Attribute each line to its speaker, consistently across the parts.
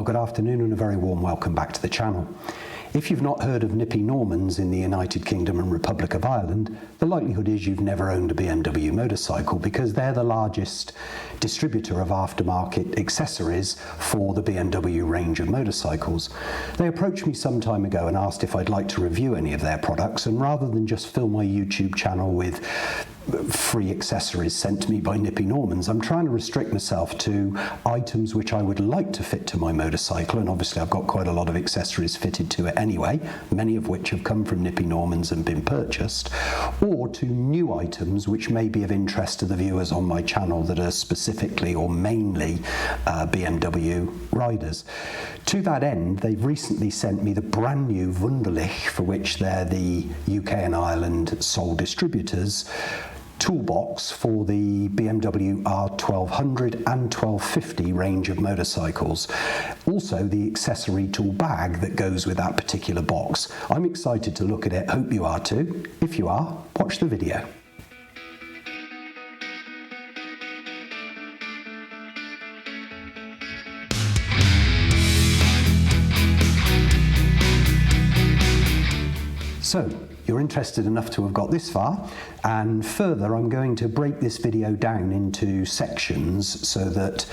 Speaker 1: good afternoon and a very warm welcome back to the channel. If you've not heard of Nippy Normans in the United Kingdom and Republic of Ireland, the likelihood is you've never owned a BMW motorcycle because they're the largest distributor of aftermarket accessories for the BMW range of motorcycles. They approached me some time ago and asked if I'd like to review any of their products, and rather than just fill my YouTube channel with free accessories sent to me by Nippy Normans, I'm trying to restrict myself to items which I would like to fit to my motorcycle, and obviously I've got quite a lot of accessories fitted to it anyway, many of which have come from Nippy Normans and been purchased, or to new items which may be of interest to the viewers on my channel that are specifically or mainly BMW riders. To that end, they've recently sent me the brand new Wunderlich, for which they're the UK and Ireland sole distributors, toolbox for the BMW R1200 and 1250 range of motorcycles. Also the accessory tool bag that goes with that particular box. I'm excited to look at it, hope you are too. If you are, watch the video. So, you're interested enough to have got this far, and further I'm going to break this video down into sections so that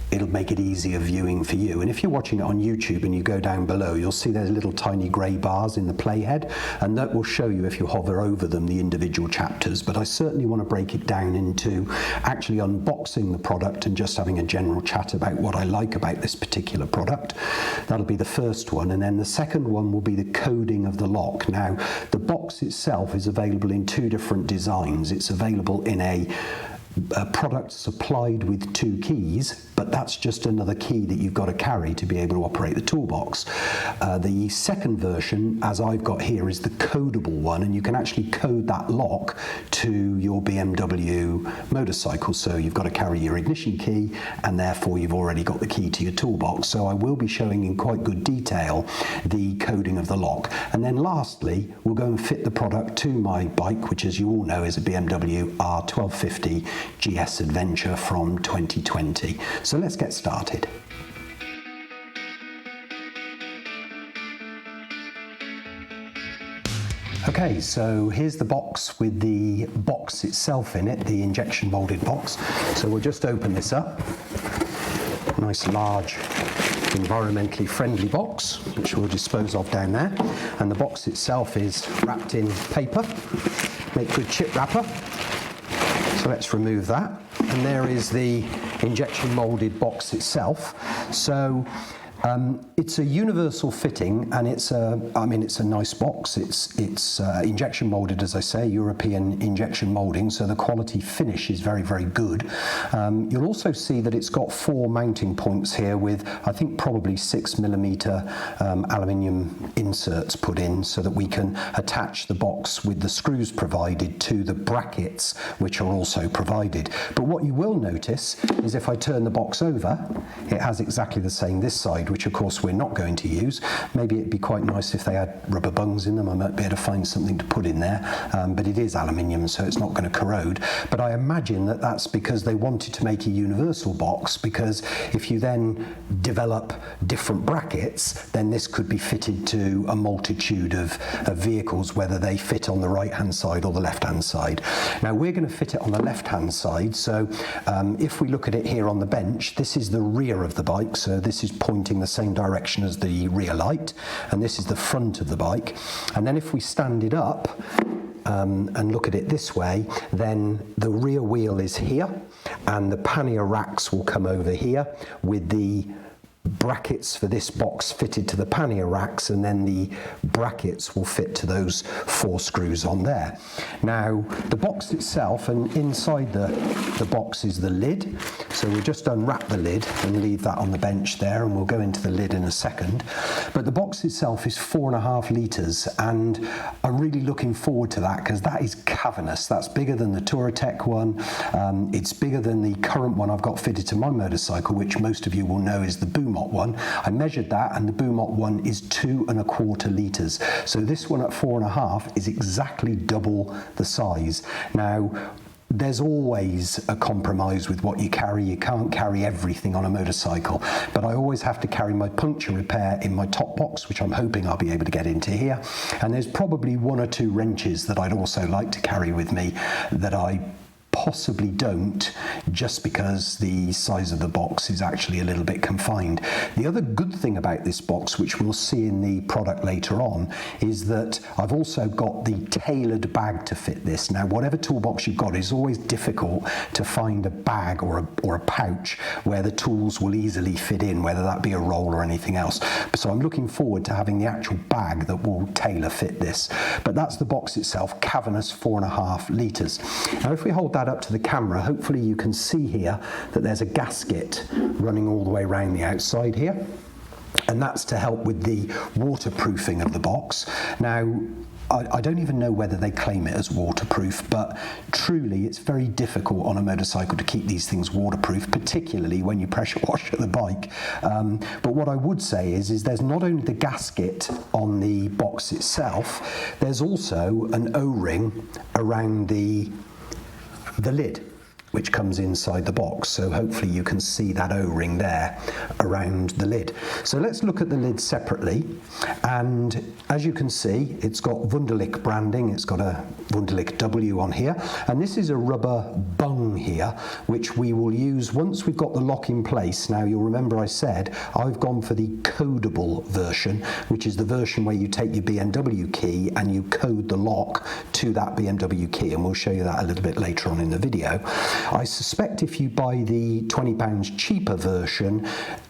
Speaker 1: it'll make it easier viewing for you. And if you're watching it on YouTube and you go down below, you'll see there's little tiny grey bars in the playhead, and that will show you, if you hover over them, the individual chapters. But I certainly want to break it down into actually unboxing the product and just having a general chat about what I like about this particular product. That'll be the first one, and then the second one will be the coding of the lock. Now, the box itself is available in two different designs. It's available in a product supplied with two keys, but that's just another key that you've got to carry to be able to operate the toolbox. The second version, as I've got here, is the codable one, and you can actually code that lock to your BMW motorcycle. So you've got to carry your ignition key, and therefore you've already got the key to your toolbox. So I will be showing in quite good detail the coding of the lock. And then lastly, we'll go and fit the product to my bike, which, as you all know, is a BMW R1250GS Adventure from 2020. So let's get started. Okay, so here's the box with the box itself in it, the injection molded box. So we'll just open this up. Nice large environmentally friendly box, which we'll dispose of down there. And the box itself is wrapped in paper. Make good chip wrapper. So let's remove that. And there is the injection molded box itself. So it's a universal fitting, and it's a nice box. It's injection molded, as I say, European injection molding, so the quality finish is very, very good. You'll also see that it's got 4 mounting points here with, I think, probably 6mm aluminium inserts put in so that we can attach the box with the screws provided to the brackets, which are also provided. But what you will notice is if I turn the box over, it has exactly the same this side, which of course we're not going to use. Maybe it'd be quite nice if they had rubber bungs in them. I might be able to find something to put in there, but it is aluminium, so it's not going to corrode. But I imagine that that's because they wanted to make a universal box, because if you then develop different brackets, then this could be fitted to a multitude of vehicles, whether they fit on the right hand side or the left hand side. Now we're going to fit it on the left hand side, so if we look at it here on the bench, this is the rear of the bike, so this is pointing the same direction as the rear light, and this is the front of the bike. And then if we stand it up and look at it this way, then the rear wheel is here, and the pannier racks will come over here with the brackets for this box fitted to the pannier racks, and then the brackets will fit to those 4 screws on there. Now the box itself, and inside the box is the lid, so we'll just unwrap the lid and leave that on the bench there, and we'll go into the lid in a second. But the box itself is 4.5 litres, and I'm really looking forward to that because that is cavernous. That's bigger than the Touratech one. It's bigger than the current one I've got fitted to my motorcycle, which most of you will know is the Bumot one. I measured that, and the Bumot one is 2.25 litres. So this one at 4.5 is exactly double the size. Now, there's always a compromise with what you carry. You can't carry everything on a motorcycle, but I always have to carry my puncture repair in my top box, which I'm hoping I'll be able to get into here. And there's probably 1 or 2 wrenches that I'd also like to carry with me that I possibly don't, just because the size of the box is actually a little bit confined. The other good thing about this box, which we'll see in the product later on, is that I've also got the tailored bag to fit this. Now, whatever toolbox you've got, it's always difficult to find a bag or a pouch where the tools will easily fit in, whether that be a roll or anything else. So I'm looking forward to having the actual bag that will tailor fit this. But that's the box itself, cavernous 4.5 litres. Now, if we hold that up to the camera, hopefully you can see here that there's a gasket running all the way around the outside here, and that's to help with the waterproofing of the box. Now, I don't even know whether they claim it as waterproof, but truly it's very difficult on a motorcycle to keep these things waterproof, particularly when you pressure wash at the bike. But what I would say is there's not only the gasket on the box itself, there's also an O-ring around the lid, which comes inside the box. So hopefully you can see that O-ring there around the lid. So let's look at the lid separately. And as you can see, it's got Wunderlich branding. It's got a Wunderlich W on here. And this is a rubber bung here, which we will use once we've got the lock in place. Now, you'll remember I said I've gone for the codable version, which is the version where you take your BMW key and you code the lock to that BMW key. And we'll show you that a little bit later on in the video. I suspect if you buy the £20 cheaper version,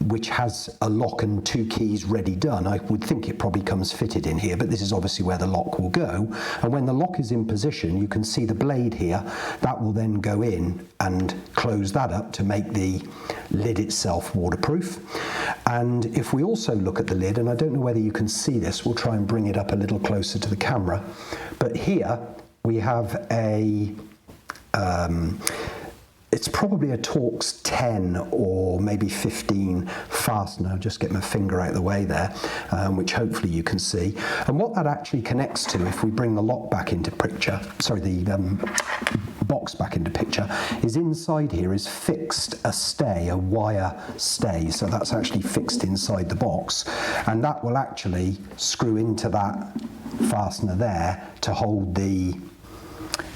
Speaker 1: which has a lock and 2 keys ready done, I would think it probably comes fitted in here, but this is obviously where the lock will go. And when the lock is in position, you can see the blade here. That will then go in and close that up to make the lid itself waterproof. And if we also look at the lid, and I don't know whether you can see this, we'll try and bring it up a little closer to the camera, but here we have a it's probably a Torx 10 or maybe 15 fastener. I'll just get my finger out of the way there, which hopefully you can see. And what that actually connects to, if we bring the lock back into picture, sorry, the box back into picture, is inside here is fixed a stay, a wire stay. So that's actually fixed inside the box. And that will actually screw into that fastener there to hold the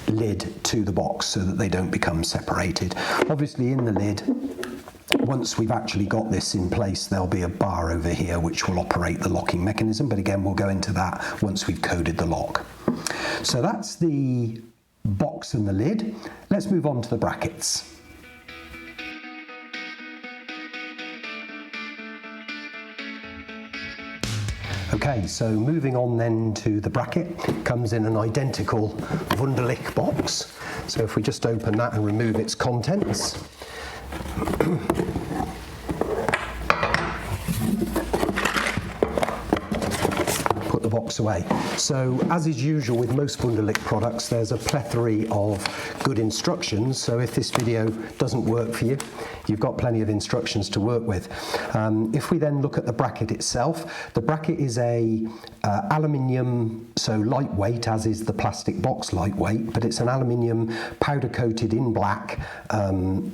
Speaker 1: lid to the box so that they don't become separated. Obviously in the lid, once we've actually got this in place, there'll be a bar over here which will operate the locking mechanism, but again we'll go into that once we've coded the lock. So that's the box and the lid. Let's move on to the brackets. Okay, so moving on then to the bracket, comes in an identical Wunderlich box. So if we just open that and remove its contents. Put the box away. So as is usual with most Wunderlich products, there's a plethora of good instructions. So if this video doesn't work for you, you've got plenty of instructions to work with. If we then look at the bracket itself, the bracket is a aluminium, so lightweight, as is the plastic box lightweight, but it's an aluminium powder coated in black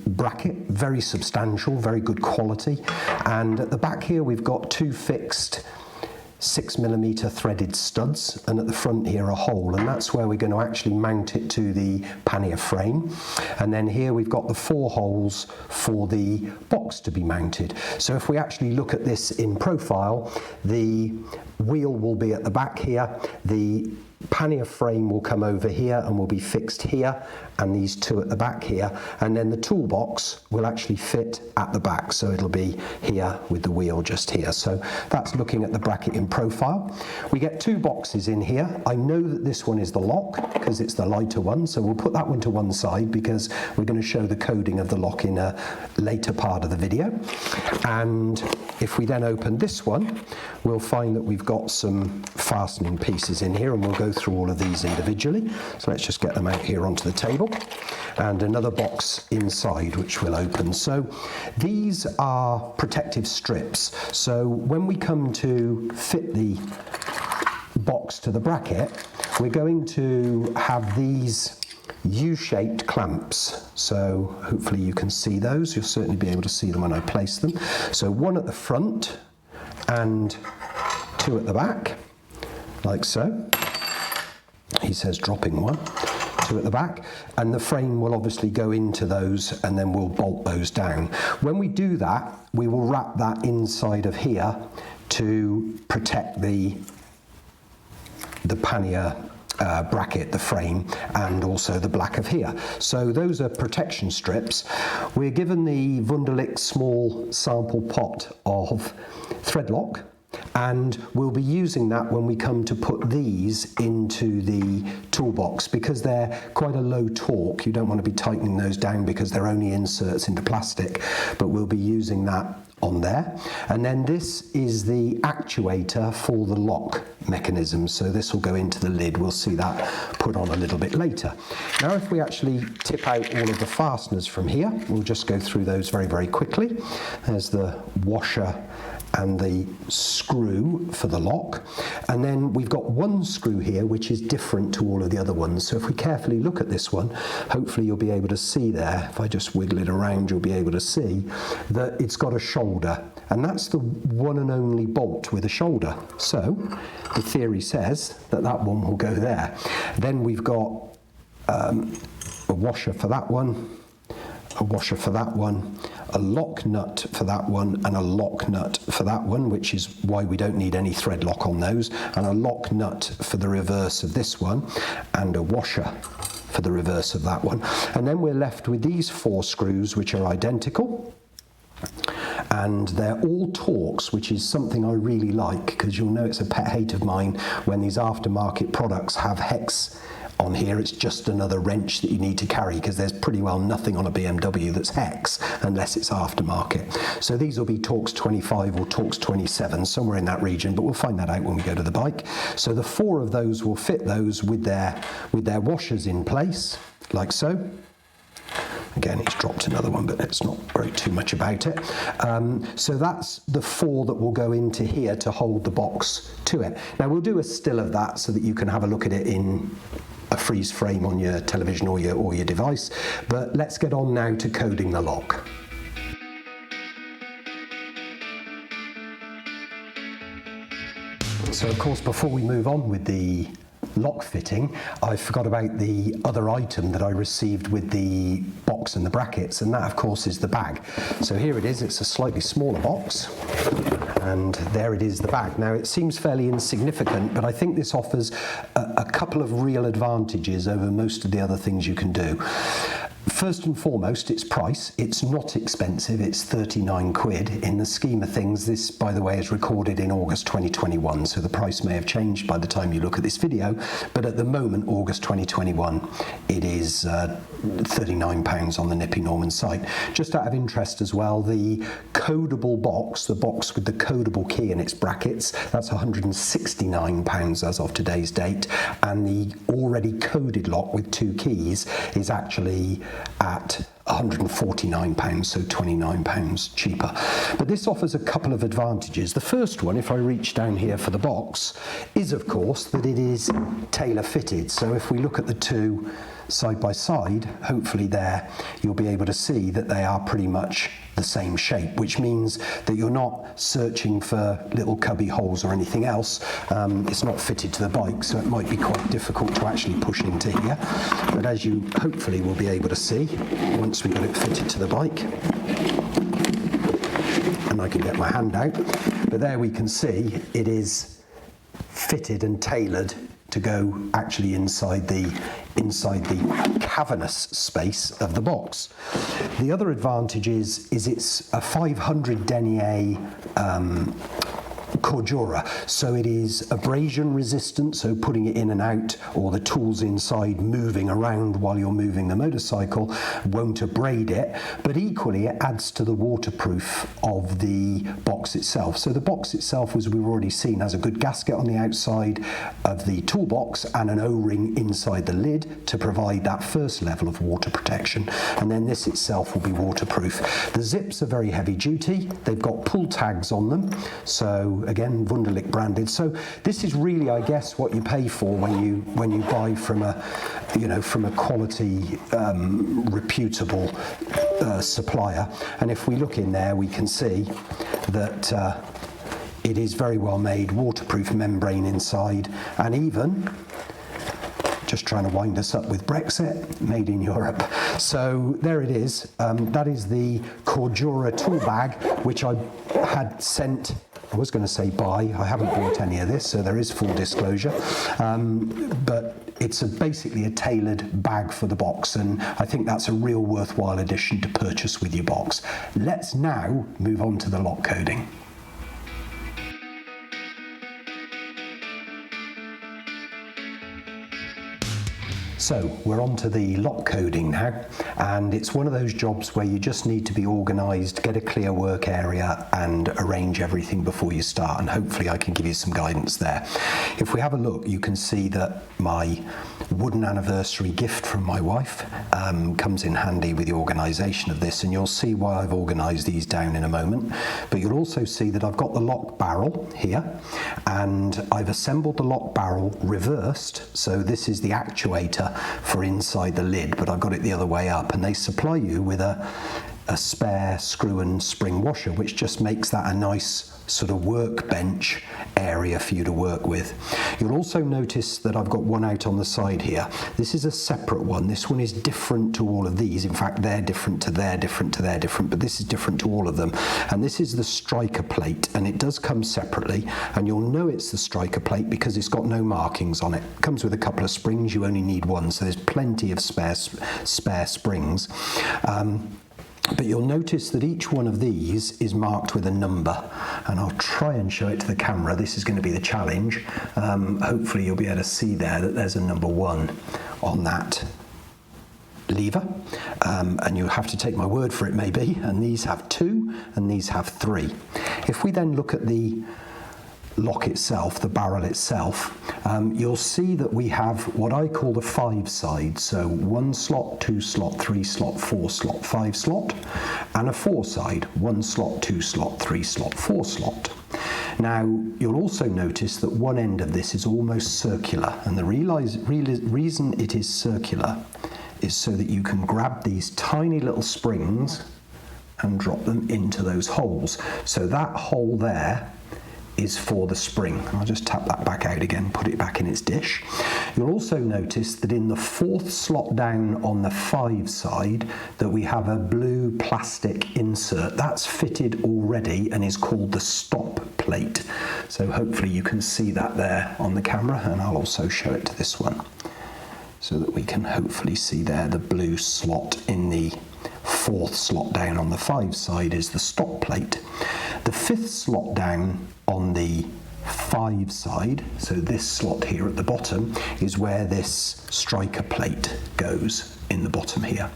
Speaker 1: bracket, very substantial, very good quality. And at the back here we've got 2 fixed 6mm threaded studs, and at the front here a hole, and that's where we're going to actually mount it to the pannier frame. And then here we've got the 4 holes for the box to be mounted. So if we actually look at this in profile, the wheel will be at the back here, the pannier frame will come over here and will be fixed here, and these 2 at the back here, and then the toolbox will actually fit at the back, so it'll be here with the wheel just here. So that's looking at the bracket in profile. We get 2 boxes in here. I know that this one is the lock because it's the lighter one, so we'll put that one to one side because we're going to show the coding of the lock in a later part of the video. And if we then open this one, we'll find that we've got some fastening pieces in here, and we'll go through all of these individually. So let's just get them out here onto the table, and another box inside which we'll open. So these are protective strips, so when we come to fit the box to the bracket, we're going to have these U-shaped clamps. So hopefully you can see those. You'll certainly be able to see them when I place them. So one at the front and two at the back, like so. He says dropping one. Two at the back, and the frame will obviously go into those, and then we'll bolt those down. When we do that, we will wrap that inside of here to protect the pannier bracket, the frame, and also the black of here. So those are protection strips. We're given the Wunderlich small sample pot of thread lock, and we'll be using that when we come to put these into the toolbox, because they're quite a low torque. You don't want to be tightening those down because they're only inserts into plastic, but we'll be using that on there. And then this is the actuator for the lock mechanism, so this will go into the lid. We'll see that put on a little bit later. Now if we actually tip out all of the fasteners from here, we'll just go through those very, very quickly. There's the washer and the screw for the lock, and then we've got one screw here which is different to all of the other ones. So if we carefully look at this one, hopefully you'll be able to see there, if I just wiggle it around, you'll be able to see that it's got a shoulder, and that's the one and only bolt with a shoulder. So the theory says that that one will go there. Then we've got a washer for that one, a washer for that one, a lock nut for that one, and a lock nut for that one, which is why we don't need any thread lock on those, and a lock nut for the reverse of this one, and a washer for the reverse of that one. And then we're left with these four screws, which are identical, and they're all Torx, which is something I really like, because you'll know it's a pet hate of mine when these aftermarket products have hex on here. It's just another wrench that you need to carry, because there's pretty well nothing on a BMW that's hex unless it's aftermarket. So these will be Torx 25 or Torx 27, somewhere in that region, but we'll find that out when we go to the bike. So the four of those will fit those with their washers in place, like so. Again, he's dropped another one, but let's not worry too much about it. So that's the four that will go into here to hold the box to it. Now we'll do a still of that so that you can have a look at it in a freeze frame on your television or your device. But let's get on now to coding the lock. So of course, before we move on with the lock fitting, I forgot about the other item that I received with the box and the brackets, and that of course is the bag. So here it is. It's a slightly smaller box, and there it is, the bag. Now it seems fairly insignificant, but I think this offers a couple of real advantages over most of the other things you can do. First and foremost, its price. It's not expensive, it's 39 quid. In the scheme of things, this, by the way, is recorded in August 2021, so the price may have changed by the time you look at this video, but at the moment, August 2021, it is £39 on the Nippy Norman site. Just out of interest as well, the codable box, the box with the codable key in its brackets, that's £169 as of today's date, and the already coded lock with two keys is actually at £149, so £29 cheaper. But this offers a couple of advantages. The first one, if I reach down here for the box, is of course that it is tailor-fitted. So if we look at the two side by side, hopefully there you'll be able to see that they are pretty much the same shape, which means that you're not searching for little cubby holes or anything else. It's not fitted to the bike, so it might be quite difficult to actually push into here. But as you hopefully will be able to see, once we got it fitted to the bike, and I can get my hand out, but there we can see it is fitted and tailored to go actually inside the cavernous space of the box. The other advantage is it's a 500 denier cordura, so it is abrasion resistant, so putting it in and out, or the tools inside moving around while you're moving the motorcycle, won't abrade it, but equally it adds to the waterproof of the box itself. So the box itself, as we've already seen, has a good gasket on the outside of the toolbox and an O-ring inside the lid to provide that first level of water protection, and then this itself will be waterproof. The zips are very heavy duty. They've got pull tags on them, so again, again, Wunderlich branded. So this is really, I guess, what you pay for when you buy from a, from a quality, reputable supplier. And if we look in there, we can see that it is very well made, waterproof membrane inside, and even, just trying to wind us up with Brexit, made in Europe. So there it is. That is the Cordura tool bag, which I had sent. I was going to say buy. I haven't bought any of this, so there is full disclosure. But it's basically a tailored bag for the box, and I think that's a real worthwhile addition to purchase with your box. Let's now move on to the lock coding. So we're on to the lock coding now, and it's one of those jobs where you just need to be organised, get a clear work area and arrange everything before you start, and hopefully I can give you some guidance there. If we have a look, you can see that my wooden anniversary gift from my wife comes in handy with the organisation of this, and you'll see why I've organised these down in a moment. But you'll also see that I've got the lock barrel here, and I've assembled the lock barrel reversed, so this is the actuator for inside the lid, but I've got it the other way up, and they supply you with a spare screw and spring washer, which just makes that a nice sort of workbench area for you to work with. You'll also notice that I've got one out on the side here. This is a separate one. This one is different to all of these. In fact, they're different to they're different to they're different, but this is different to all of them. And this is the striker plate, and it does come separately, and you'll know it's the striker plate because it's got no markings on it. It comes with a couple of springs. You only need one, so there's plenty of spare springs. But you'll notice that each one of these is marked with a number, and I'll try and show it to the camera. This is going to be the challenge. Hopefully you'll be able to see there that there's a number 1 on that lever, and you'll have to take my word for it maybe, and these have 2 and these have 3. If we then look at the lock itself, the barrel itself, you'll see that we have what I call the 5 side. So 1 slot, 2 slot, 3 slot, 4 slot, 5 slot, and a 4 side, 1 slot, 2 slot, 3 slot, 4 slot. Now, you'll also notice that one end of this is almost circular, and the reason it is circular is so that you can grab these tiny little springs and drop them into those holes. So that hole there is for the spring. I'll just tap that back out again, put it back in its dish. You'll also notice that in the 4th slot down on the 5 side that we have a blue plastic insert. That's fitted already and is called the stop plate. So hopefully you can see that there on the camera, and I'll also show it to this one so that we can hopefully see there the blue slot in the 4th slot down on the 5 side is the stop plate. The 5th slot down on the 5 side, so this slot here at the bottom, is where this striker plate goes in the bottom here.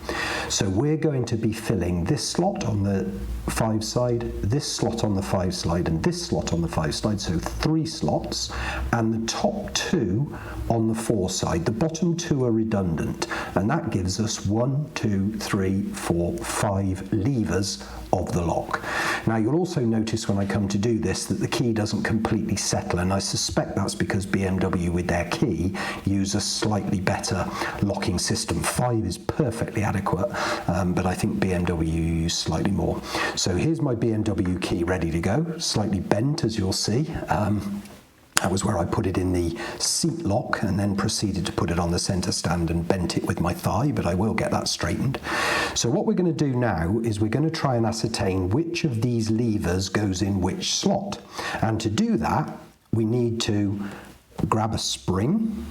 Speaker 1: So we're going to be filling this slot on the 5 side, this slot on the 5 side, and this slot on the 5 side, so 3 slots, and the top 2 on the 4 side. The bottom 2 are redundant, and that gives us 1, 2, 3, 4, 5 levers of the lock. Now you'll also notice when I come to do this that the key doesn't completely settle, and I suspect that's because BMW with their key use a slightly better locking system. 5 is perfectly adequate, but I think BMW use slightly more. So here's my BMW key ready to go, slightly bent as you'll see. That was where I put it in the seat lock and then proceeded to put it on the centre stand and bent it with my thigh, but I will get that straightened. So what we're going to do now is we're going to try and ascertain which of these levers goes in which slot. And to do that, we need to grab a spring,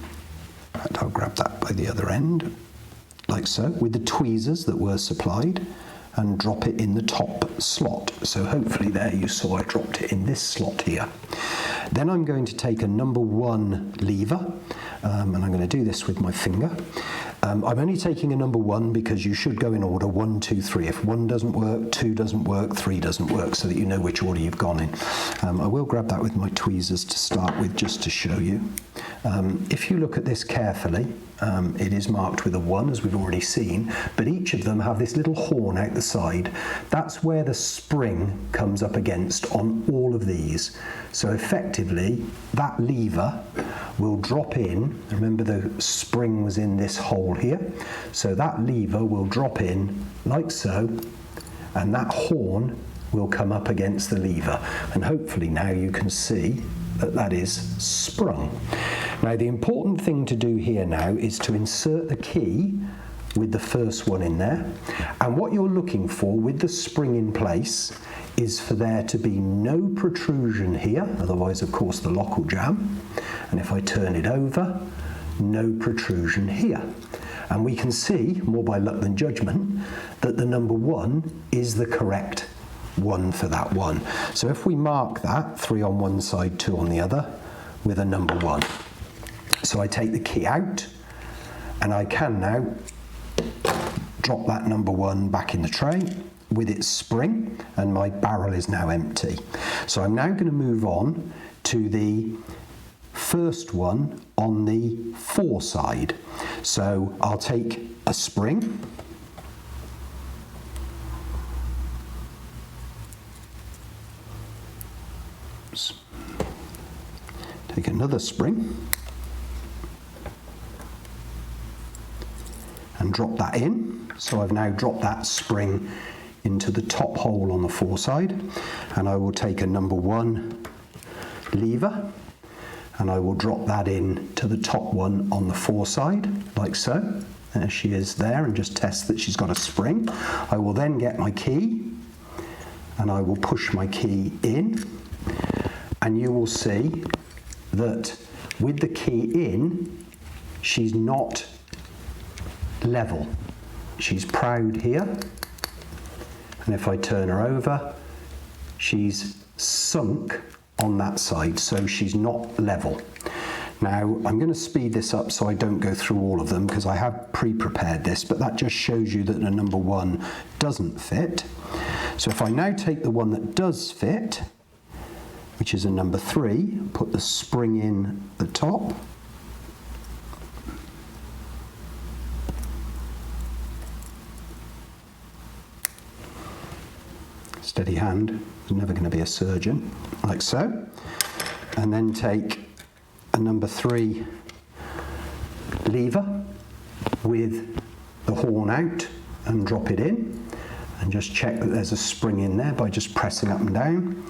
Speaker 1: and I'll grab that by the other end, like so, with the tweezers that were supplied, and drop it in the top slot. So hopefully there you saw I dropped it in this slot here. Then I'm going to take a number 1 lever, and I'm going to do this with my finger. I'm only taking a number 1 because you should go in order 1, 2, 3. If 1 doesn't work, 2 doesn't work, 3 doesn't work, so that you know which order you've gone in. I will grab that with my tweezers to start with just to show you. If you look at this carefully, it is marked with a 1, as we've already seen, but each of them have this little horn out the side. That's where the spring comes up against on all of these. So effectively, that lever will drop in. Remember, the spring was in this hole here. So that lever will drop in like so, and that horn will come up against the lever. And hopefully now you can see that that is sprung. Now the important thing to do here now is to insert the key with the first one in there, and what you're looking for with the spring in place is for there to be no protrusion here, otherwise of course the lock will jam, and if I turn it over, no protrusion here. And we can see, more by luck than judgment, that the number 1 is the correct one for that one. So if we mark that 3 on one side, 2 on the other, with a number 1. So I take the key out, and I can now drop that number 1 back in the tray with its spring, and my barrel is now empty. So I'm now going to move on to the first one on the 4 side. So I'll take a spring, take another spring and drop that in. So I've now dropped that spring into the top hole on the 4 side, and I will take a number 1 lever and I will drop that in to the top one on the 4 side, like so. There she is there, and just test that she's got a spring. I will then get my key and I will push my key in, and you will see that with the key in, she's not level. She's proud here, and if I turn her over, she's sunk on that side, so she's not level. Now I'm going to speed this up so I don't go through all of them, because I have pre-prepared this, but that just shows you that the number 1 doesn't fit. So if I now take the one that does fit, which is a number 3, put the spring in the top, steady hand, there's never going to be a surgeon, like so, and then take a number 3 lever with the horn out and drop it in, and just check that there's a spring in there by just pressing up and down,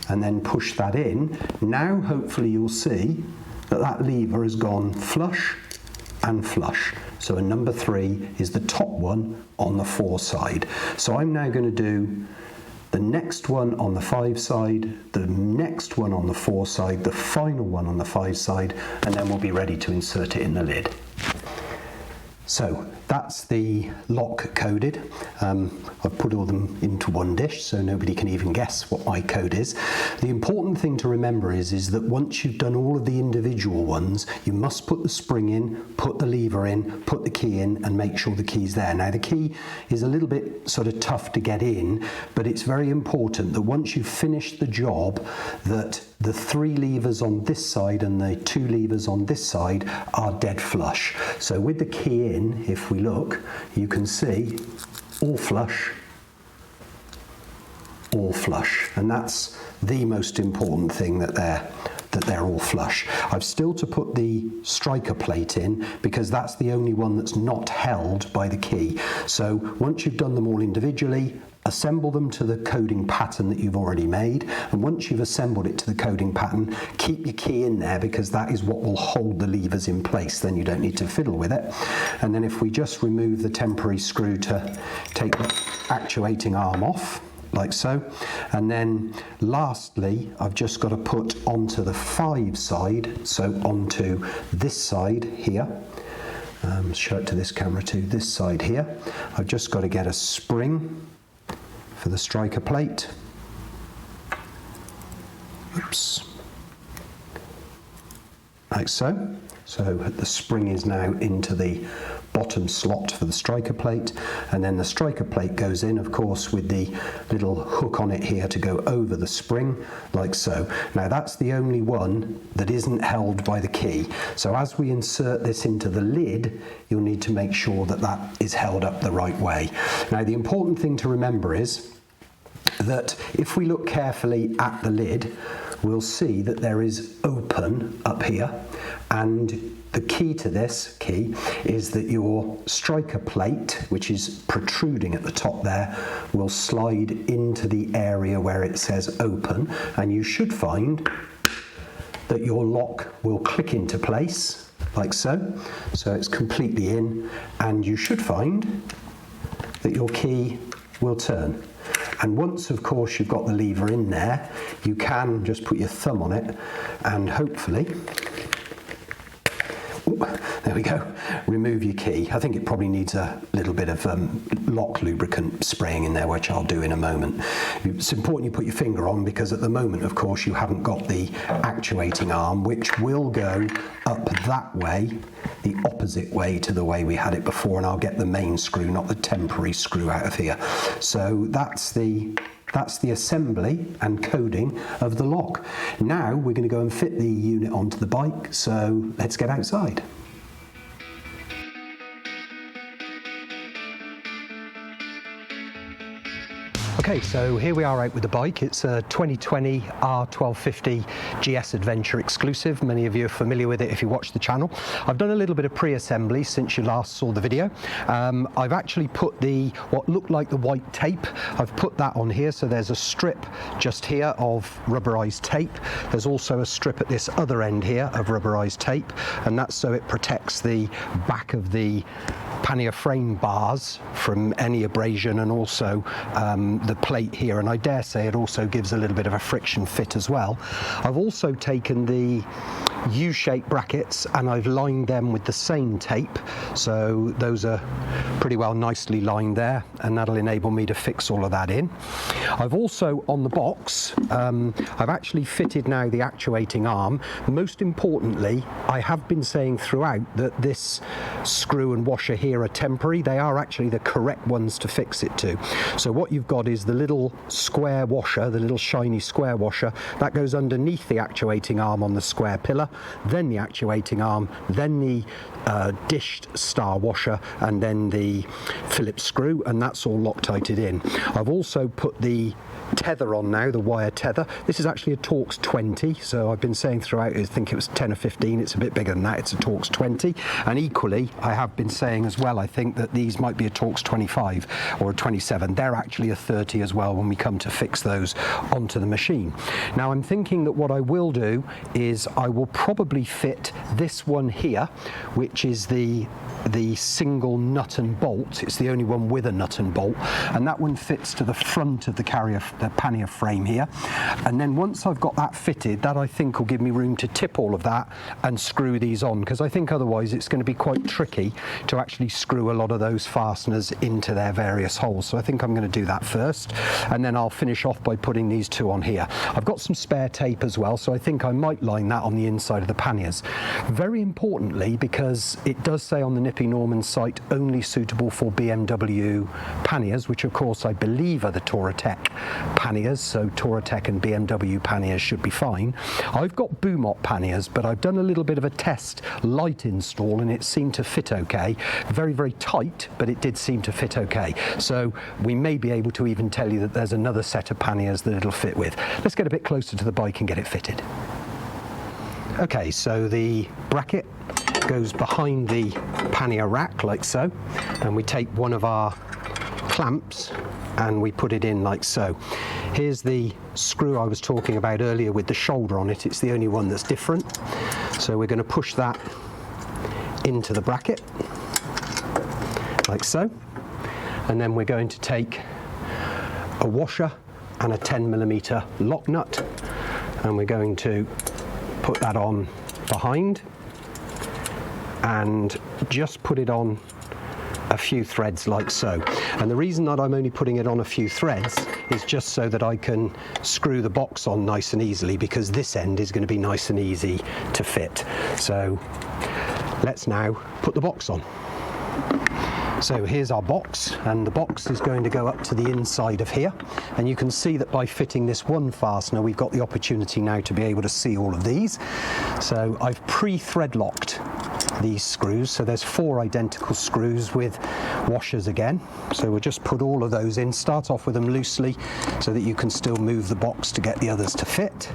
Speaker 1: and then push that in. Now hopefully you'll see that that lever has gone flush and flush. So a number 3 is the top one on the 4 side. So I'm now going to do the next one on the 5 side, the next one on the 4 side, the final one on the 5 side, and then we'll be ready to insert it in the lid. So that's the lock coded. I've put all them into one dish so nobody can even guess what my code is. The important thing to remember is that once you've done all of the individual ones, you must put the spring in, put the lever in, put the key in, and make sure the key's there. Now the key is a little bit sort of tough to get in, but it's very important that once you've finished the job, that the 3 levers on this side and the 2 levers on this side are dead flush. So with the key in, if we look, you can see all flush, and that's the most important thing, that they're all flush. I've still to put the striker plate in because that's the only one that's not held by the key. So once you've done them all individually, assemble them to the coding pattern that you've already made, and once you've assembled it to the coding pattern, keep your key in there because that is what will hold the levers in place. Then you don't need to fiddle with it. And then if we just remove the temporary screw to take the actuating arm off, like so, and then lastly I've just got to put onto the 5 side, so onto this side here, show it to this camera too, this side here, I've just got to get a spring for the striker plate. Oops. Like so. So the spring is now into the bottom slot for the striker plate, and then the striker plate goes in, of course, with the little hook on it here to go over the spring, like so. Now that's the only one that isn't held by the key. So as we insert this into the lid, you'll need to make sure that that is held up the right way. Now the important thing to remember is that if we look carefully at the lid, we'll see that there is open up here, and the key to this is that your striker plate, which is protruding at the top there, will slide into the area where it says open, and you should find that your lock will click into place like so. So it's completely in, and you should find that your key will turn. And once, of course, you've got the lever in there, you can just put your thumb on it and hopefully, there we go, remove your key. I think it probably needs a little bit of lock lubricant spraying in there, which I'll do in a moment. It's important you put your finger on, because at the moment, of course, you haven't got the actuating arm, which will go up that way, the opposite way to the way we had it before, and I'll get the main screw, not the temporary screw, out of here. So that's the assembly and coding of the lock. Now we're going to go and fit the unit onto the bike, so let's get outside. Okay, so here we are out with the bike. It's a 2020 R1250GS Adventure exclusive. Many of you are familiar with it if you watch the channel. I've done a little bit of pre-assembly since you last saw the video. I've actually put what looked like the white tape, I've put that on here. So there's a strip just here of rubberized tape. There's also a strip at this other end here of rubberized tape, and that's so it protects the back of the pannier frame bars from any abrasion, and also the plate here, and I dare say it also gives a little bit of a friction fit as well. I've also taken the U-shaped brackets and I've lined them with the same tape, so those are pretty well nicely lined there, and that'll enable me to fix all of that in. I've also, on the box, I've actually fitted now the actuating arm. Most importantly, I have been saying throughout that this screw and washer here are temporary. They are actually the correct ones to fix it to. So what you've got is the little square washer, the little shiny square washer, that goes underneath the actuating arm on the square pillar, then the actuating arm, then the dished star washer, and then the Phillips screw, and that's all Loctited in. I've also put the tether on now, the wire tether. This is actually a Torx 20, so I've been saying throughout, I think it was 10 or 15, it's a bit bigger than that, it's a Torx 20, and equally I have been saying as well, I think that these might be a Torx 25 or a 27. They're actually a 30 as well when we come to fix those onto the machine. Now I'm thinking that what I will do is I will probably fit this one here, which is the single nut and bolt. It's the only one with a nut and bolt, and that one fits to the front of the pannier frame here. And then once I've got that fitted, that I think will give me room to tip all of that and screw these on, because I think otherwise it's going to be quite tricky to actually screw a lot of those fasteners into their various holes. So I think I'm going to do that first, and then I'll finish off by putting these two on here. I've got some spare tape as well, so I think I might line that on the inside of the panniers. Very importantly, because it does say on the Nippy Norman site only suitable for BMW panniers, which of course I believe are the Touratech panniers, so Touratech and BMW panniers should be fine. I've got Bumot panniers, but I've done a little bit of a test light install and it seemed to fit okay. Very, very tight, but it did seem to fit okay. So we may be able to even tell you that there's another set of panniers that it'll fit with. Let's get a bit closer to the bike and get it fitted. Okay, so the bracket goes behind the pannier rack like so, and we take one of our clamps and we put it in like so. Here's the screw I was talking about earlier with the shoulder on it. It's the only one that's different. So we're going to push that into the bracket like so, and then we're going to take a washer and a 10mm lock nut, and we're going to put that on behind and just put it on a few threads like so. And the reason that I'm only putting it on a few threads is just so that I can screw the box on nice and easily, because this end is going to be nice and easy to fit. So let's now put the box on. So here's our box, and the box is going to go up to the inside of here, and you can see that by fitting this one fastener we've got the opportunity now to be able to see all of these. So I've pre-thread locked these screws, so there's 4 identical screws with washers again. So we'll just put all of those in, start off with them loosely so that you can still move the box to get the others to fit,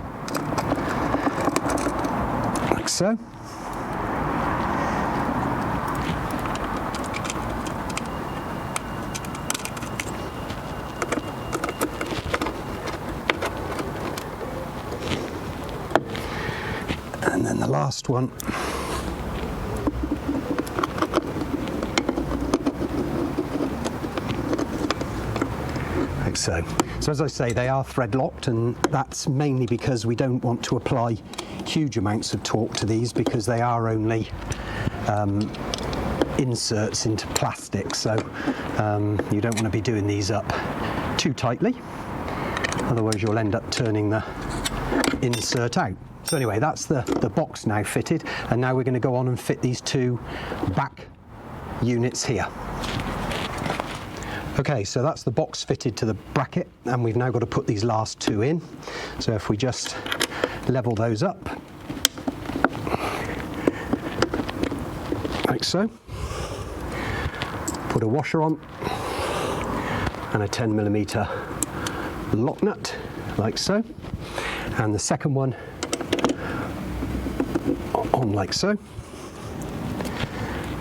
Speaker 1: like so. And then the last one, like so. So as I say, they are thread locked, and that's mainly because we don't want to apply huge amounts of torque to these, because they are only inserts into plastic, so you don't want to be doing these up too tightly, otherwise you'll end up turning the insert out. So anyway, that's the box now fitted, and now we're going to go on and fit these 2 back units here. Okay, so that's the box fitted to the bracket, and we've now got to put these last 2 in. So if we just level those up, like so, put a washer on, and a 10mm lock nut, like so, and the second one on like so,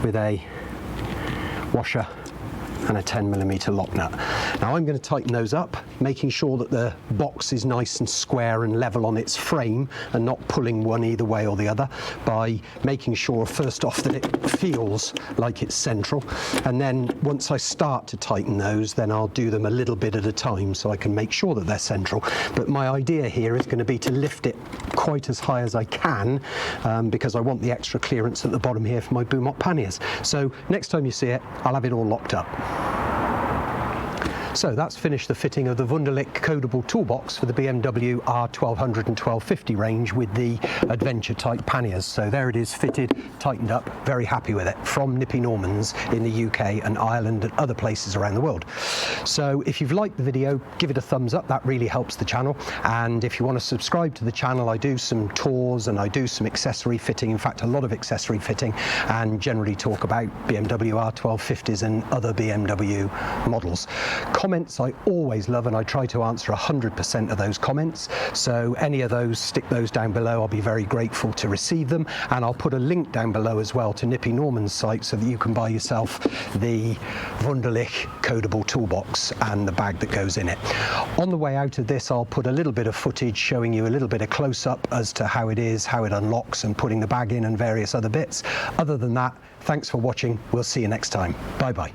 Speaker 1: with a washer and a 10mm lock nut. Now I'm going to tighten those up, making sure that the box is nice and square and level on its frame, and not pulling one either way or the other, by making sure first off that it feels like it's central, and then once I start to tighten those, then I'll do them a little bit at a time so I can make sure that they're central. But my idea here is going to be to lift it quite as high as I can, because I want the extra clearance at the bottom here for my Bumot panniers. So next time you see it, I'll have it all locked up. So that's finished the fitting of the Wunderlich codable toolbox for the BMW R1200 and 1250 range with the Adventure type panniers. So there it is, fitted, tightened up, very happy with it, from Nippy Normans in the UK and Ireland and other places around the world. So if you've liked the video, give it a thumbs up, that really helps the channel. And if you want to subscribe to the channel, I do some tours and I do some accessory fitting, in fact a lot of accessory fitting, and generally talk about BMW R1250s and other BMW models. Comments I always love, and I try to answer 100% of those comments, so any of those, stick those down below. I'll be very grateful to receive them, and I'll put a link down below as well to Nippy Norman Site so that you can buy yourself the Wunderlich codable toolbox and the bag that goes in it. On the way out of this, I'll put a little bit of footage showing you a little bit of close-up as to how it is, how it unlocks, and putting the bag in and various other bits. Other than that, thanks for watching. We'll see you next time. Bye bye.